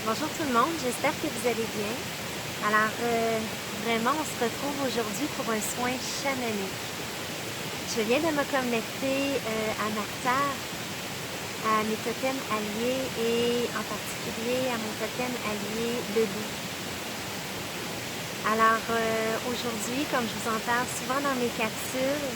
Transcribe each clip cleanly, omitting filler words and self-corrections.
Bonjour tout le monde, j'espère que vous allez bien. Alors, vraiment, on se retrouve aujourd'hui pour un soin chamanique. Je viens de me connecter à ma terre, à mes totems alliés et en particulier à mon totem allié, le loup. Alors, aujourd'hui, comme je vous en parle souvent dans mes capsules,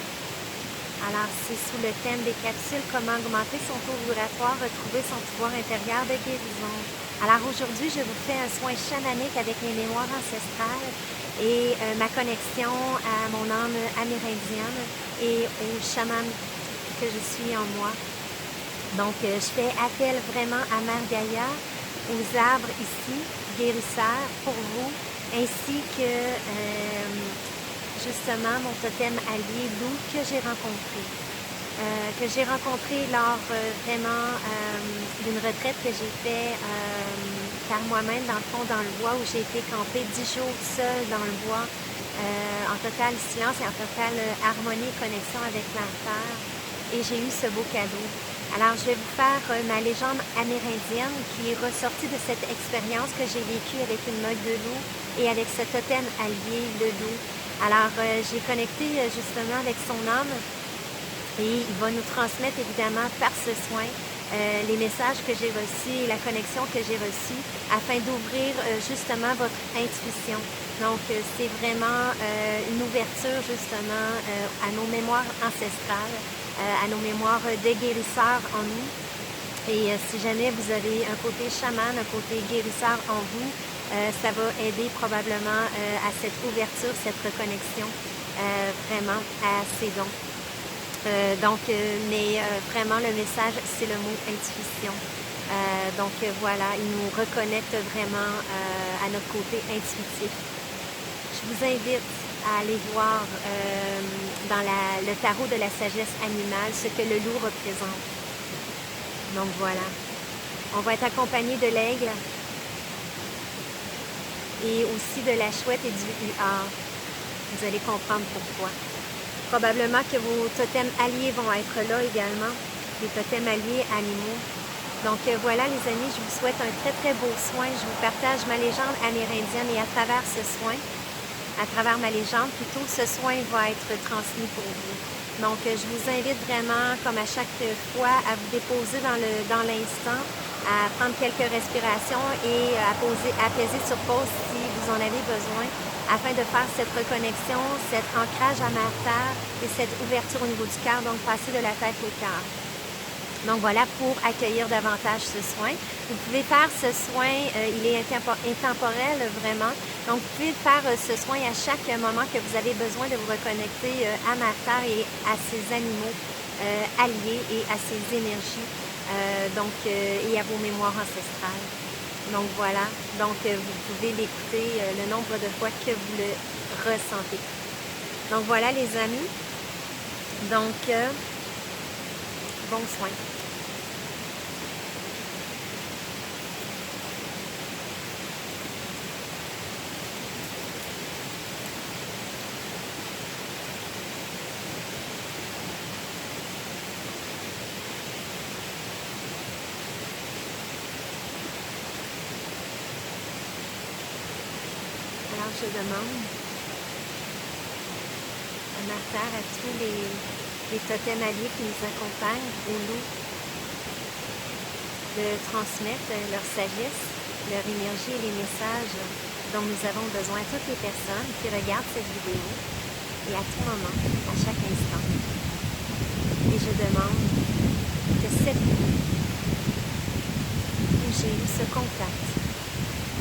alors c'est sous le thème des capsules, comment augmenter son taux vibratoire, retrouver son pouvoir intérieur de guérison. Alors aujourd'hui, je vous fais un soin chamanique avec mes mémoires ancestrales et ma connexion à mon âme amérindienne et au chaman que je suis en moi. Donc, je fais appel vraiment à Mère Gaïa, aux arbres ici, guérisseurs pour vous, ainsi que justement mon totem allié loup que j'ai rencontré lors vraiment d'une retraite que j'ai fait par moi-même dans le fond dans le bois, où j'ai été camper 10 jours seule dans le bois en total silence et en totale harmonie et connexion avec la terre, et j'ai eu ce beau cadeau. Alors je vais vous faire ma légende amérindienne qui est ressortie de cette expérience que j'ai vécue avec une meute de loup et avec ce totem allié, le loup. Alors, j'ai connecté justement avec son âme et il va nous transmettre évidemment par ce soin les messages que j'ai reçus et la connexion que j'ai reçue afin d'ouvrir justement votre intuition. Donc, c'est vraiment une ouverture justement à nos mémoires ancestrales, à nos mémoires de guérisseurs en nous. Et si jamais vous avez un côté chaman, un côté guérisseur en vous, ça va aider probablement à cette ouverture, cette reconnexion vraiment à ces dons. Mais vraiment le message, c'est le mot intuition. Voilà, il nous reconnecte vraiment à notre côté intuitif. Je vous invite à aller voir dans le tarot de la sagesse animale ce que le loup représente. Donc voilà, on va être accompagné de l'aigle et aussi de la chouette et du huard. Vous allez comprendre pourquoi. Probablement que vos totems alliés vont être là également, les totems alliés animaux. Donc voilà les amis, je vous souhaite un très très beau soin. Je vous partage ma légende amérindienne et à travers ce soin, à travers ma légende, plutôt ce soin va être transmis pour vous. Donc, je vous invite vraiment, comme à chaque fois, à vous déposer dans l'instant, à prendre quelques respirations et à apaiser sur pause si vous en avez besoin, afin de faire cette reconnexion, cet ancrage à Mère Terre et cette ouverture au niveau du cœur, donc passer de la tête au cœur. Donc voilà, pour accueillir davantage ce soin. Vous pouvez faire ce soin, il est intemporel vraiment. Donc vous pouvez faire ce soin à chaque moment que vous avez besoin de vous reconnecter à Mère Terre et à ses animaux alliés et à ses énergies, et à vos mémoires ancestrales. Donc voilà, vous pouvez l'écouter le nombre de fois que vous le ressentez. Donc voilà les amis, donc bon soin. Alors je demande à Mère Terre, à tous les totems alliés qui nous accompagnent, aux loups, de transmettre leur sagesse, leur énergie et les messages dont nous avons besoin à toutes les personnes qui regardent cette vidéo et à tout moment, à chaque instant. Et je demande que cette nuit où j'ai eu ce contact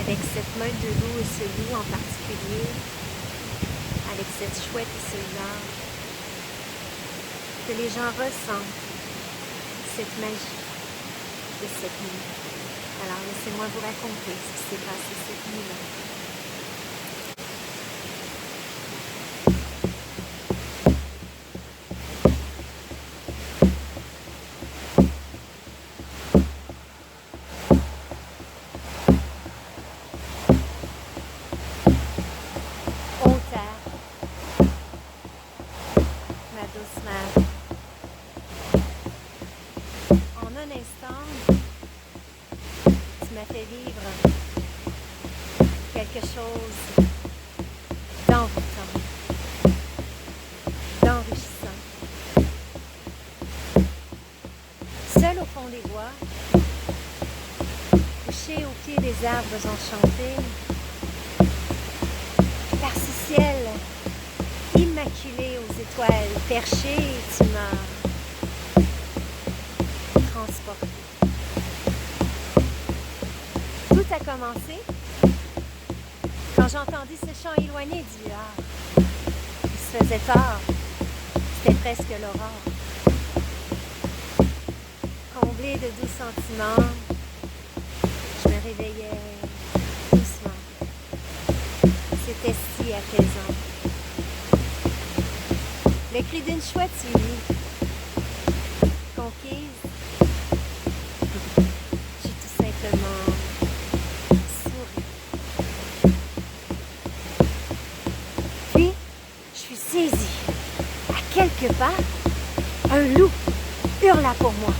avec cette meute de loup et ce loup en particulier, avec cette chouette et ce huard, que les gens ressentent cette magie de cette nuit. Alors laissez-moi vous raconter ce qui s'est passé cette nuit-là. Ô terre, ma douce mère, en un instant, tu m'as fait vivre quelque chose d'envoûtant, d'enrichissant. Seul au fond des bois, couché au pied des arbres enchantés, par ce ciel immaculé aux étoiles perchées, tu m'as transporté. Tout a commencé quand j'ai entendu ce chant éloigné du Var. Il se faisait tard, c'était presque l'aurore. Comblée de doux sentiments, je me réveillais doucement. C'était si apaisant. Le cri d'une chouette suivie. Conquise, j'ai tout simplement souri. Puis, je suis saisie. À quelque part, un loup hurla pour moi.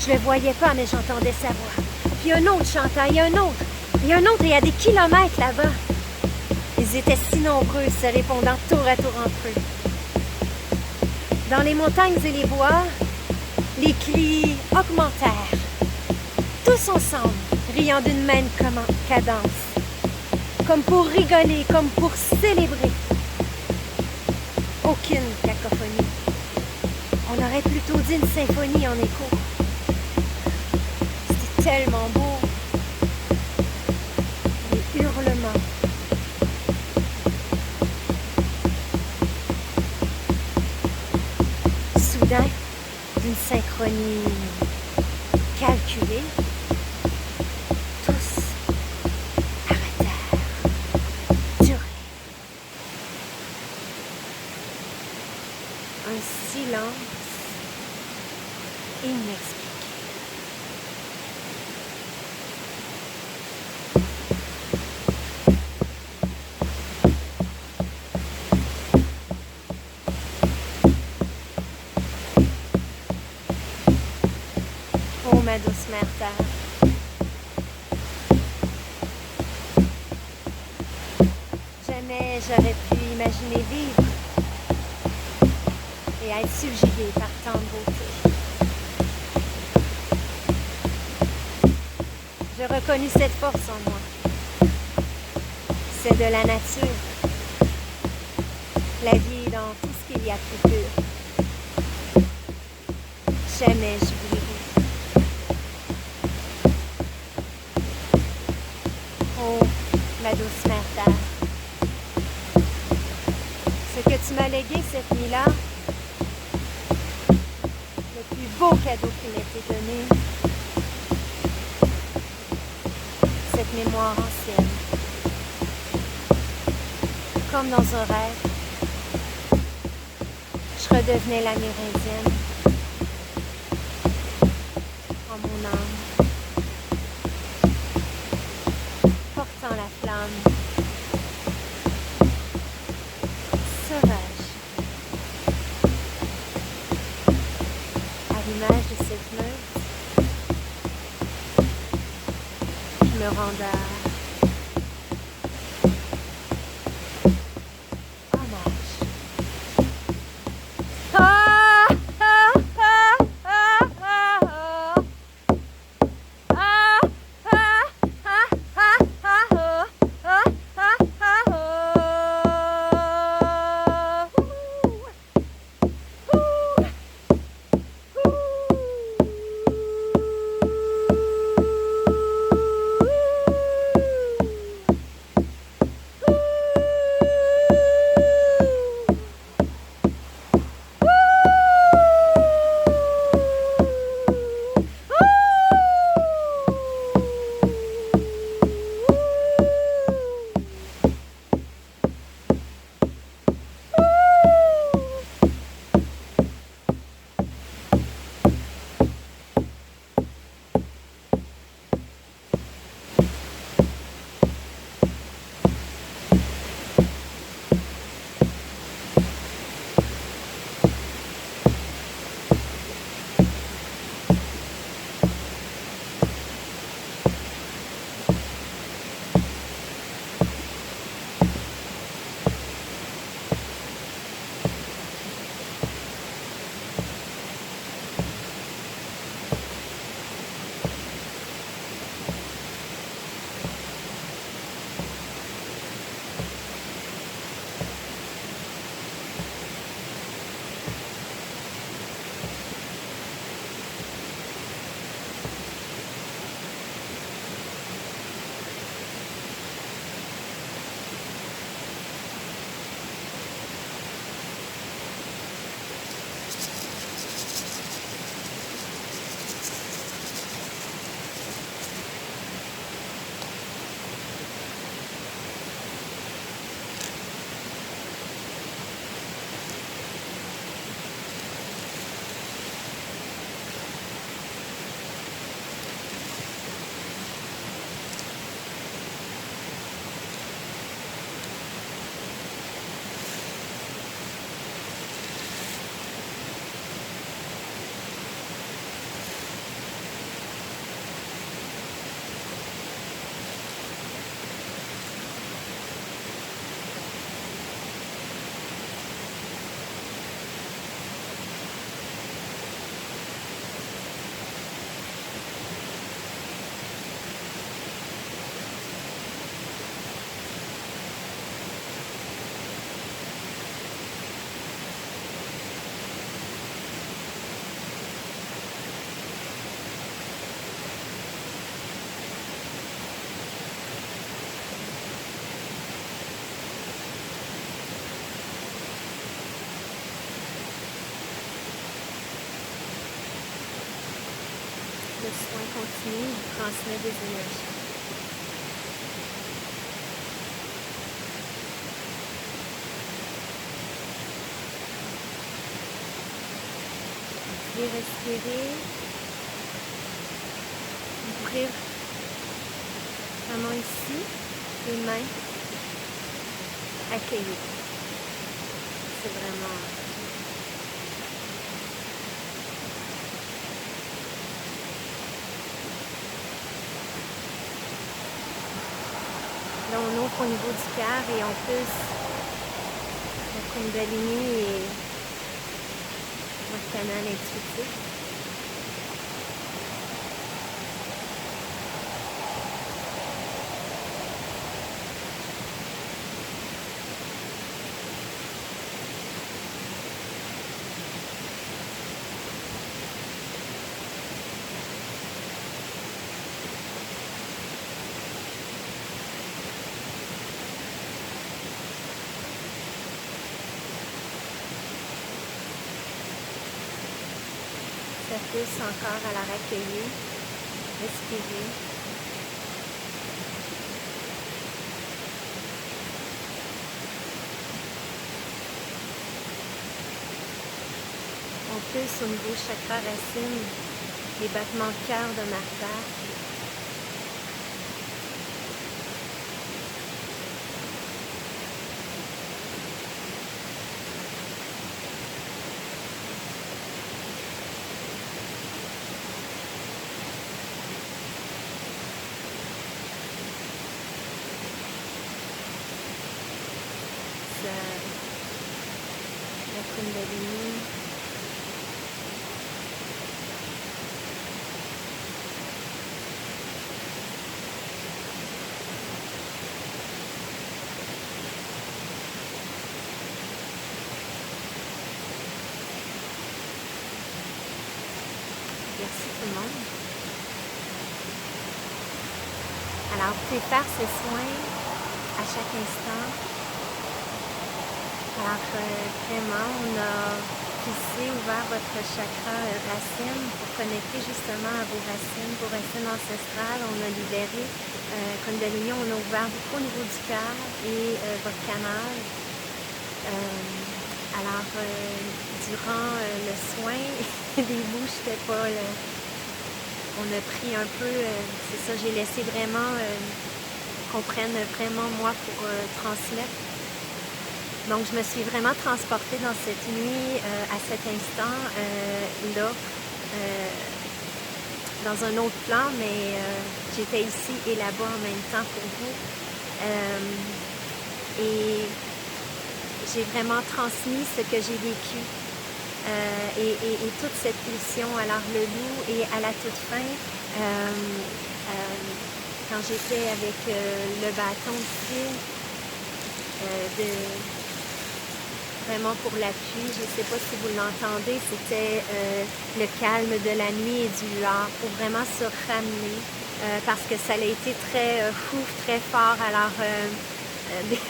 Je le voyais pas, mais j'entendais sa voix. Puis un autre chantait, et un autre, et un autre, et à des kilomètres là-bas. Ils étaient si nombreux, se répondant tour à tour entre eux. Dans les montagnes et les bois, les cris augmentèrent. Tous ensemble, riant d'une même cadence. Comme pour rigoler, comme pour célébrer. Aucune cacophonie. On aurait plutôt dit une symphonie en écho. C'était tellement beau. Les hurlements. Soudain, d'une synchronie calculée, tous arrêtèrent, durèrent. Un silence inexpliqué. Oh, ma douce mère terre. Jamais j'aurais pu imaginer vivre et être subjuguée par tant de beauté. Je reconnus cette force en moi. C'est de la nature. La vie est dans tout ce qu'il y a de plus pur. Jamais j'oublierai. Oh, ma douce mère terre. Ce que tu m'as légué cette nuit-là, le plus beau cadeau qui m'était donné, cette mémoire ancienne. Comme dans un rêve, je redevenais l'Amérindienne en mon âme, portant la flamme sauvage, à l'image de cette meute qui me renda hommage. Ah, ah, ah, ah, ah, ah. Ah, ah, ah, ah, ah, oh. Ah, ah, ah, oh. Ouh, ouh, ouh. continue, il vous transmet des énergies. Vous pouvez respirer, ouvrir vraiment ici, les mains, accueillir. C'est vraiment... Là, on ouvre au niveau du cœur et on pousse la Kundalini et votre canal intuitif. Ça pousse encore, alors accueillir, respirer. On pousse au niveau chakra racine, les battements de cœur de Martha. La Kundalini. Merci tout le monde. Alors, vous pouvez faire ce soin à chaque instant. Alors, vraiment, on a ici ouvert votre chakra racine pour connecter justement à vos racines ancestrales. On a libéré Kundalini, on a ouvert beaucoup au niveau du cœur et votre canal. Alors, durant le soin, des bouts, j'étais pas... on a pris un peu, c'est ça, j'ai laissé vraiment qu'on prenne vraiment moi pour transmettre. Donc, je me suis vraiment transportée dans cette nuit, à cet instant, là, dans un autre plan, mais j'étais ici et là-bas en même temps pour vous. Et j'ai vraiment transmis ce que j'ai vécu et toute cette pulsion. Alors, le loup, et à la toute fin, quand j'étais avec le bâton ici, vraiment pour l'appui, je ne sais pas si vous l'entendez, c'était le calme de la nuit et du lueur pour vraiment se ramener parce que ça a été très très fort. Alors,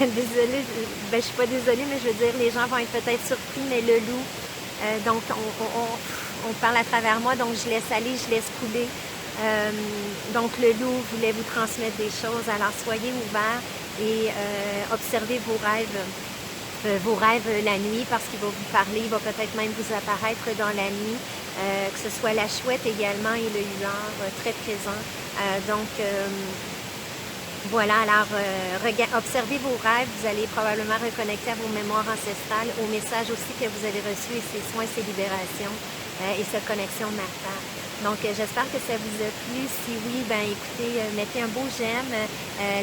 désolée, ben, je suis pas désolée, mais je veux dire, les gens vont être peut-être surpris, mais le loup, donc on parle à travers moi, donc je laisse aller, je laisse couler. Donc le loup voulait vous transmettre des choses, alors soyez ouverts et observez vos rêves la nuit, parce qu'il va vous parler, il va peut-être même vous apparaître dans la nuit, que ce soit la chouette également et le huard très présent. Donc voilà, alors observez vos rêves, vous allez probablement reconnecter à vos mémoires ancestrales, aux messages aussi que vous avez reçus et ces soins, ces libérations et cette connexion Martha. Donc, j'espère que ça vous a plu. Si oui, ben écoutez, mettez un beau j'aime,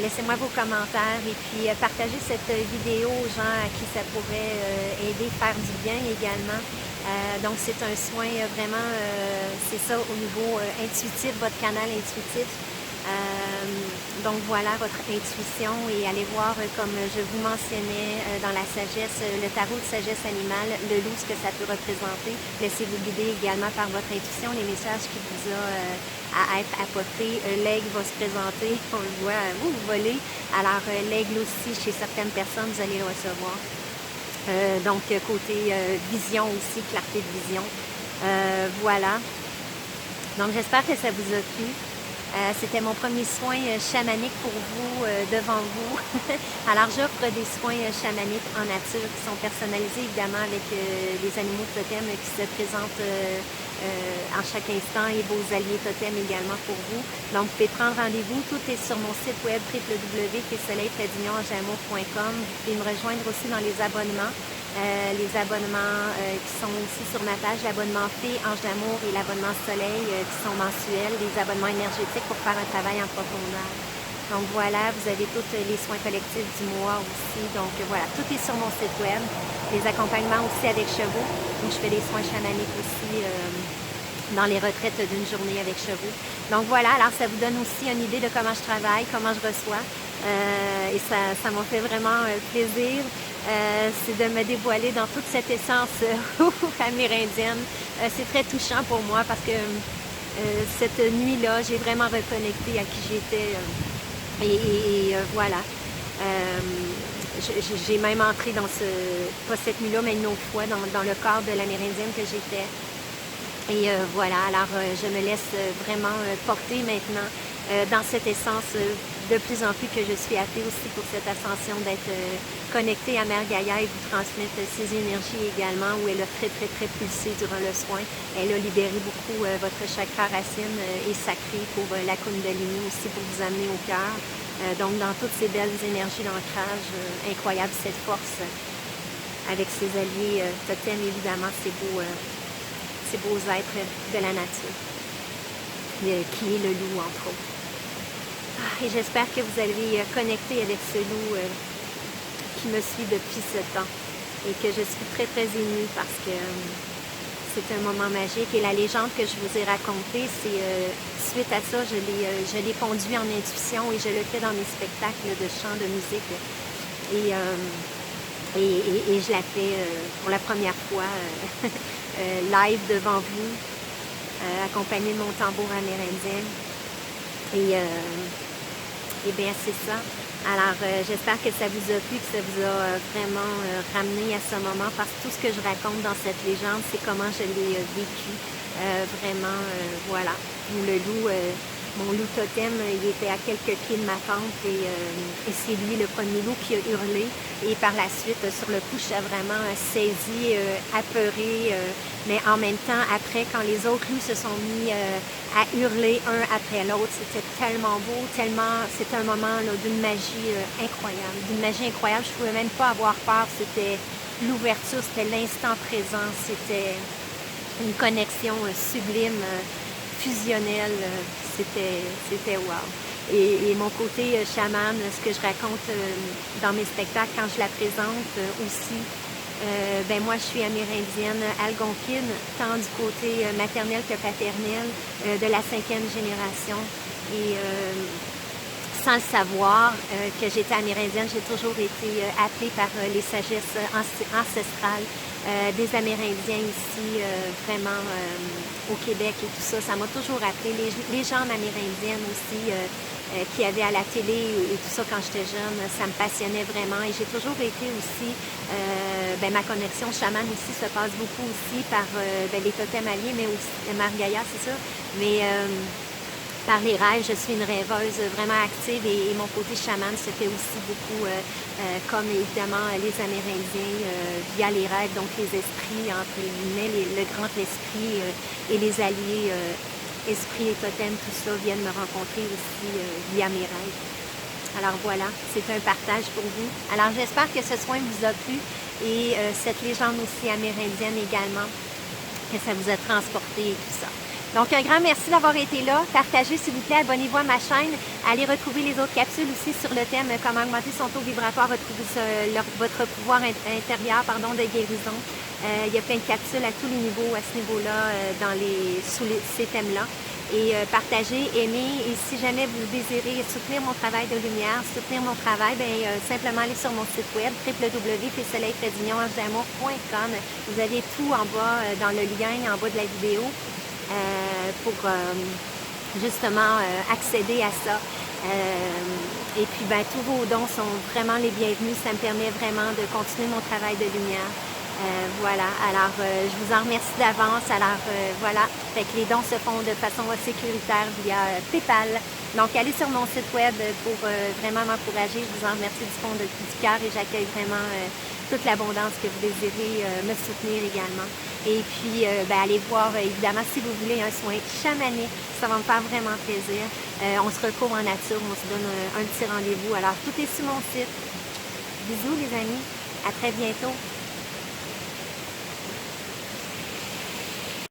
laissez-moi vos commentaires et puis partagez cette vidéo aux gens à qui ça pourrait aider, faire du bien également. Donc, c'est un soin vraiment, c'est ça au niveau intuitif, votre canal intuitif. Donc voilà votre intuition et allez voir comme je vous mentionnais dans la sagesse, le tarot de sagesse animale, le loup, ce que ça peut représenter. Laissez-vous guider également par votre intuition, les messages qui vous a à être apportés. L'aigle va se présenter, on le voit, vous volez. Alors l'aigle aussi, chez certaines personnes, vous allez le recevoir. Donc côté vision aussi, clarté de vision. Voilà. Donc, j'espère que ça vous a plu. C'était mon premier soin chamanique pour vous, devant vous. Alors, j'offre des soins chamaniques en nature qui sont personnalisés, évidemment, avec les animaux totems qui se présentent en chaque instant et vos alliés totems également pour vous. Donc, vous pouvez prendre rendez-vous. Tout est sur mon site web www.soleil-en-jamour.com. Vous pouvez me rejoindre aussi dans les abonnements. Les abonnements qui sont aussi sur ma page, l'abonnement Fée, Ange d'amour et l'abonnement Soleil qui sont mensuels, les abonnements énergétiques pour faire un travail en profondeur. Donc voilà, vous avez tous les soins collectifs du mois aussi. Donc voilà, tout est sur mon site web. Les accompagnements aussi avec chevaux, où je fais des soins chamaniques aussi dans les retraites d'une journée avec chevaux. Donc voilà, alors ça vous donne aussi une idée de comment je travaille, comment je reçois. Et ça m'a fait vraiment plaisir. C'est de me dévoiler dans toute cette essence amérindienne. C'est très touchant pour moi parce que cette nuit-là, j'ai vraiment reconnecté à qui j'étais. Voilà. J'ai même entré dans pas cette nuit-là, mais une autre fois, dans le corps de l'amérindienne que j'étais. Et voilà, alors je me laisse vraiment porter maintenant dans cette essence de plus en plus que je suis appelée aussi pour cette ascension d'être connectée à Mère Gaïa et vous transmettre ses énergies également, où elle a très pulsé durant le soin. Elle a libéré beaucoup votre chakra racine et sacré pour la Kundalini aussi, pour vous amener au cœur. Donc dans toutes ces belles énergies d'ancrage, incroyable cette force avec ses alliés totems, évidemment, ces beaux êtres de la nature, qui est le loup, entre autres. Et j'espère que vous allez connecter avec ce loup qui me suit depuis ce temps et que je suis très émue parce que c'est un moment magique. Et la légende que je vous ai racontée, c'est suite à ça, je l'ai pondu en intuition et je le fais dans mes spectacles de chant, de musique. Et je la fais pour la première fois live devant vous, accompagnée de mon tambour amérindien. Et bien, c'est ça. Alors, j'espère que ça vous a plu, que ça vous a vraiment ramené à ce moment, parce que tout ce que je raconte dans cette légende, c'est comment je l'ai vécu. Vraiment, voilà. Le loup, mon loup totem, il était à quelques pieds de ma tente et c'est lui le premier loup qui a hurlé. Et par la suite, sur le coup, je suis vraiment saisie, apeurée, mais en même temps, après, quand les autres loups se sont mis à hurler un après l'autre, c'était tellement beau, c'était un moment d'une magie incroyable. D'une magie incroyable, je ne pouvais même pas avoir peur, c'était l'ouverture, c'était l'instant présent, c'était une connexion sublime, fusionnelle, c'était wow. Et mon côté chaman, ce que je raconte dans mes spectacles quand je la présente aussi, ben moi je suis amérindienne algonquine, tant du côté maternel que paternel, de la 5e génération. Et sans le savoir que j'étais amérindienne, j'ai toujours été appelée par les sagesses ancestrales des Amérindiens ici, vraiment au Québec et tout ça. Ça m'a toujours appelée. Les légendes amérindiennes aussi qu'il y avait à la télé et tout ça quand j'étais jeune, ça me passionnait vraiment. Et j'ai toujours été aussi, ma connexion chamane aussi se passe beaucoup aussi par les totems alliés, mais aussi Mère Gaïa, c'est ça. Mais par les rêves, je suis une rêveuse vraiment active et mon côté chaman se fait aussi beaucoup, comme évidemment les Amérindiens, via les rêves, donc les esprits, entre guillemets, le grand esprit et les alliés, esprits et totems, tout ça, viennent me rencontrer aussi via mes rêves. Alors voilà, c'est un partage pour vous. Alors j'espère que ce soin vous a plu et cette légende aussi amérindienne également, que ça vous a transporté et tout ça. Donc, un grand merci d'avoir été là. Partagez, s'il vous plaît. Abonnez-vous à ma chaîne. Allez retrouver les autres capsules aussi sur le thème « Comment augmenter son taux vibratoire, retrouver votre pouvoir intérieur de guérison ». Il y a plein de capsules à tous les niveaux, à ce niveau-là, sous ces thèmes-là. Et partagez, aimez. Et si jamais vous désirez soutenir mon travail de lumière, soutenir mon travail, simplement allez sur mon site web www.soleil-en-jamour.com. Vous avez tout en bas, dans le lien, en bas de la vidéo. Pour justement accéder à ça. Et puis tous vos dons sont vraiment les bienvenus. Ça me permet vraiment de continuer mon travail de lumière Voilà, alors je vous en remercie d'avance. Alors voilà, fait que les dons se font de façon sécuritaire via PayPal. Donc allez sur mon site web pour vraiment m'encourager. Je vous en remercie du fond du cœur et j'accueille vraiment toute l'abondance que vous désirez me soutenir également. Et puis allez voir évidemment si vous voulez un soin chamanique, ça va me faire vraiment plaisir. On se retrouve en nature, on se donne un petit rendez-vous. Alors tout est sur mon site. Bisous les amis, à très bientôt.